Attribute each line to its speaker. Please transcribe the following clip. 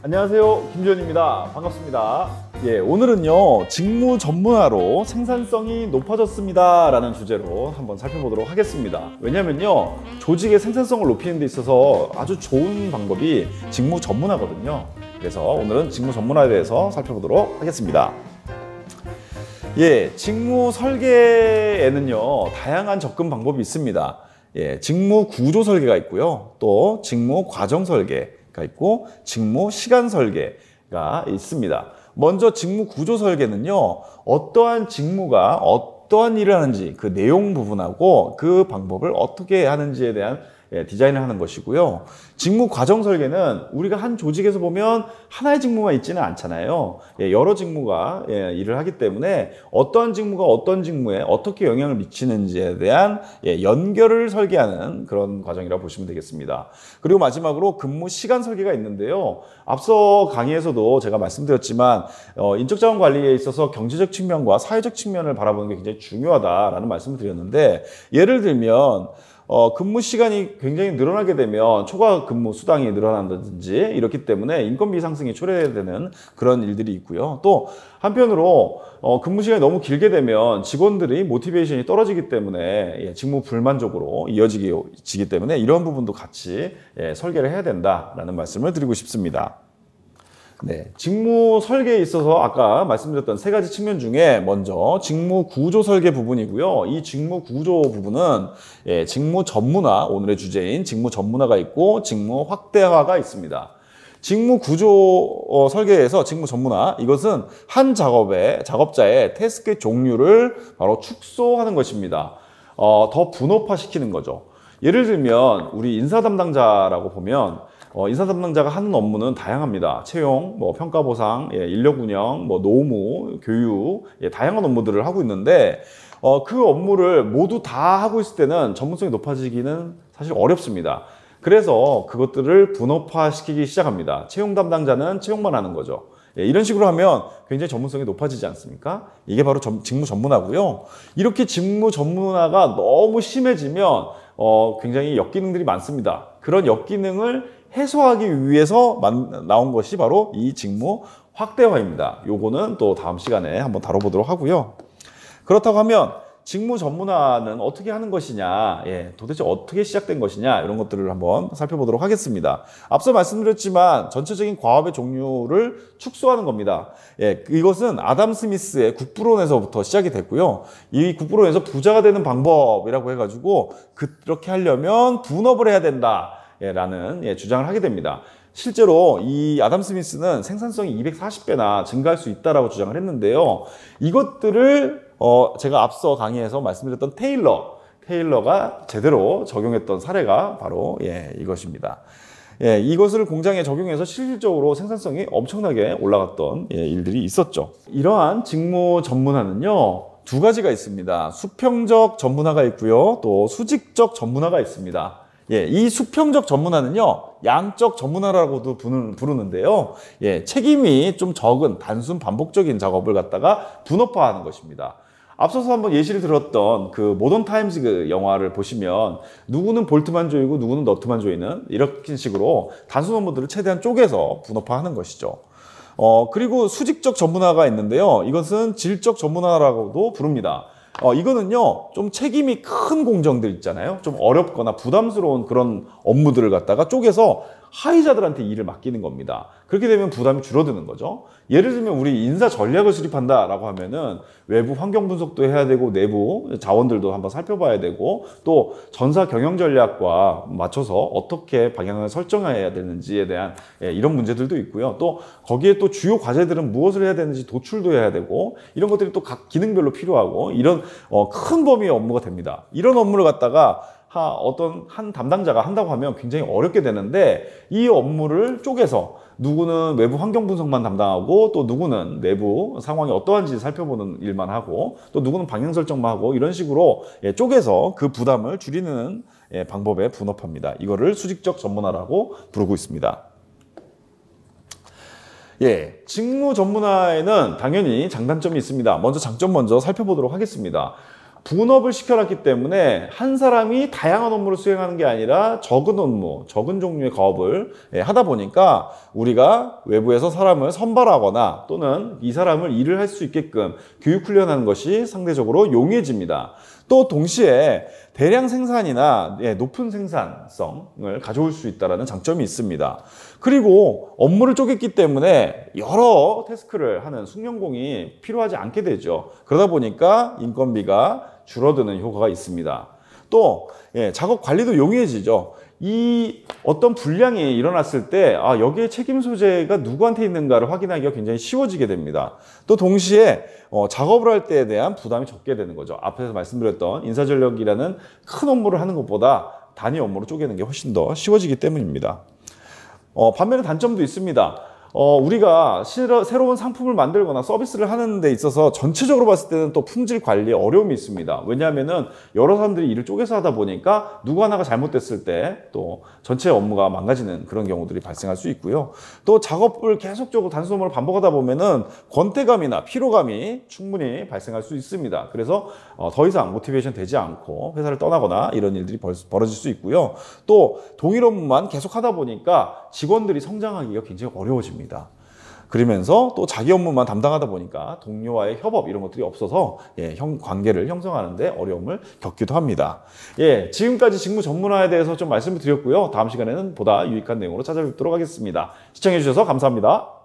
Speaker 1: 안녕하세요, 김주현입니다. 반갑습니다. 오늘은요, 직무 전문화로 생산성이 높아졌습니다 라는 주제로 한번 살펴보도록 하겠습니다. 왜냐면요, 조직의 생산성을 높이는 데 있어서 아주 좋은 방법이 직무 전문화거든요. 그래서 오늘은 직무 전문화에 대해서 살펴보도록 하겠습니다. 직무 설계에는요, 다양한 접근 방법이 있습니다. 직무 구조 설계가 있고요, 또 직무 과정 설계가 있고 직무 시간 설계가 있습니다. 먼저 직무 구조 설계는요, 어떠한 직무가 어떠한 일을 하는지 그 내용 부분하고 그 방법을 어떻게 하는지에 대한 디자인을 하는 것이고요. 직무 과정 설계는 우리가 한 조직에서 보면 하나의 직무가 있지는 않잖아요. 여러 직무가 일을 하기 때문에 어떠한 직무가 어떤 직무에 어떻게 영향을 미치는지에 대한 연결을 설계하는 그런 과정이라고 보시면 되겠습니다. 그리고 마지막으로 근무 시간 설계가 있는데요. 앞서 강의에서도 제가 말씀드렸지만 인적자원 관리에 있어서 경제적 측면과 사회적 측면을 바라보는 게 굉장히 중요하다라는 말씀을 드렸는데, 예를 들면 근무 시간이 굉장히 늘어나게 되면 초과 근무 수당이 늘어난다든지 이렇기 때문에 인건비 상승이 초래되는 그런 일들이 있고요. 또 한편으로 근무 시간이 너무 길게 되면 직원들이 모티베이션이 떨어지기 때문에 직무 불만족으로 이어지기 때문에 이런 부분도 같이 설계를 해야 된다라는 말씀을 드리고 싶습니다. 직무 설계에 있어서 아까 말씀드렸던 세 가지 측면 중에 먼저 직무 구조 설계 부분이고요. 이 직무 구조 부분은 직무 전문화, 오늘의 주제인 직무 전문화가 있고 직무 확대화가 있습니다. 직무 구조 설계에서 직무 전문화, 이것은 한 작업자의 태스크의 종류를 바로 축소하는 것입니다. 더 분업화시키는 거죠. 예를 들면 우리 인사 담당자라고 보면 인사 담당자가 하는 업무는 다양합니다. 채용, 평가 보상, 인력 운영, 노무, 교육, 다양한 업무들을 하고 있는데 그 업무를 모두 다 하고 있을 때는 전문성이 높아지기는 사실 어렵습니다. 그래서 그것들을 분업화시키기 시작합니다. 채용 담당자는 채용만 하는 거죠. 이런 식으로 하면 굉장히 전문성이 높아지지 않습니까? 이게 바로 직무 전문화고요. 이렇게 직무 전문화가 너무 심해지면 굉장히 역기능들이 많습니다. 그런 역기능을 해소하기 위해서 나온 것이 바로 이 직무 확대화입니다. 요거는 또 다음 시간에 한번 다뤄보도록 하고요. 그렇다고 하면 직무 전문화는 어떻게 하는 것이냐, 도대체 어떻게 시작된 것이냐, 이런 것들을 한번 살펴보도록 하겠습니다. 앞서 말씀드렸지만 전체적인 과업의 종류를 축소하는 겁니다. 이것은 아담 스미스의 국부론에서부터 시작이 됐고요. 이 국부론에서 부자가 되는 방법이라고 해가지고 그렇게 하려면 분업을 해야 된다 라는 주장을 하게 됩니다. 실제로 이 아담 스미스는 생산성이 240배나 증가할 수 있다라고 주장을 했는데요. 이것들을 제가 앞서 강의에서 말씀드렸던 테일러가 제대로 적용했던 사례가 바로 이것입니다. 이것을 공장에 적용해서 실질적으로 생산성이 엄청나게 올라갔던 일들이 있었죠. 이러한 직무 전문화는요, 두 가지가 있습니다. 수평적 전문화가 있고요, 또 수직적 전문화가 있습니다. 이 수평적 전문화는요, 양적 전문화라고도 부르는데요. 책임이 좀 적은 단순 반복적인 작업을 갖다가 분업화하는 것입니다. 앞서서 한번 예시를 들었던 그 모던 타임즈 그 영화를 보시면 누구는 볼트만 조이고 누구는 너트만 조이는 이런 식으로 단순 업무들을 최대한 쪼개서 분업화하는 것이죠. 그리고 수직적 전문화가 있는데요. 이것은 질적 전문화라고도 부릅니다. 이거는요, 좀 책임이 큰 공정들 있잖아요. 좀 어렵거나 부담스러운 그런 업무들을 갖다가 쪼개서 하위자들한테 일을 맡기는 겁니다. 그렇게 되면 부담이 줄어드는 거죠. 예를 들면 우리 인사 전략을 수립한다라고 하면은 외부 환경 분석도 해야 되고 내부 자원들도 한번 살펴봐야 되고 또 전사 경영 전략과 맞춰서 어떻게 방향을 설정해야 되는지에 대한 이런 문제들도 있고요. 또 거기에 또 주요 과제들은 무엇을 해야 되는지 도출도 해야 되고 이런 것들이 또 각 기능별로 필요하고 이런 큰 범위의 업무가 됩니다. 이런 업무를 갖다가 어떤 한 담당자가 한다고 하면 굉장히 어렵게 되는데, 이 업무를 쪼개서 누구는 외부 환경 분석만 담당하고 또 누구는 내부 상황이 어떠한지 살펴보는 일만 하고 또 누구는 방향 설정만 하고 이런 식으로 쪼개서 그 부담을 줄이는 방법의 분업화입니다. 이거를 수직적 전문화라고 부르고 있습니다. 직무 전문화에는 당연히 장단점이 있습니다. 장점 먼저 살펴보도록 하겠습니다. 분업을 시켜놨기 때문에 한 사람이 다양한 업무를 수행하는 게 아니라 적은 업무, 적은 종류의 거업을 하다 보니까 우리가 외부에서 사람을 선발하거나 또는 이 사람을 일을 할 수 있게끔 교육 훈련하는 것이 상대적으로 용이해집니다. 또 동시에 대량 생산이나 높은 생산성을 가져올 수 있다는 장점이 있습니다. 그리고 업무를 쪼갰기 때문에 여러 태스크를 하는 숙련공이 필요하지 않게 되죠. 그러다 보니까 인건비가 줄어드는 효과가 있습니다. 또 작업 관리도 용이해지죠. 이 어떤 불량이 일어났을 때 여기에 책임 소재가 누구한테 있는가를 확인하기가 굉장히 쉬워지게 됩니다. 또 동시에 작업을 할 때에 대한 부담이 적게 되는 거죠. 앞에서 말씀드렸던 인사전력이라는 큰 업무를 하는 것보다 단위 업무로 쪼개는 게 훨씬 더 쉬워지기 때문입니다. 반면에 단점도 있습니다. 우리가 새로운 상품을 만들거나 서비스를 하는 데 있어서 전체적으로 봤을 때는 또 품질 관리에 어려움이 있습니다. 왜냐하면은 여러 사람들이 일을 쪼개서 하다 보니까 누구 하나가 잘못됐을 때 또 전체 업무가 망가지는 그런 경우들이 발생할 수 있고요. 또 작업을 계속적으로 단순 업무를 반복하다 보면은 권태감이나 피로감이 충분히 발생할 수 있습니다. 그래서 더 이상 모티베이션 되지 않고 회사를 떠나거나 이런 일들이 벌어질 수 있고요. 또 동일 업무만 계속 하다 보니까 직원들이 성장하기가 굉장히 어려워집니다. 그러면서 또 자기 업무만 담당하다 보니까 동료와의 협업 이런 것들이 없어서 관계를 형성하는 데 어려움을 겪기도 합니다. 지금까지 직무 전문화에 대해서 좀 말씀을 드렸고요. 다음 시간에는 보다 유익한 내용으로 찾아뵙도록 하겠습니다. 시청해 주셔서 감사합니다.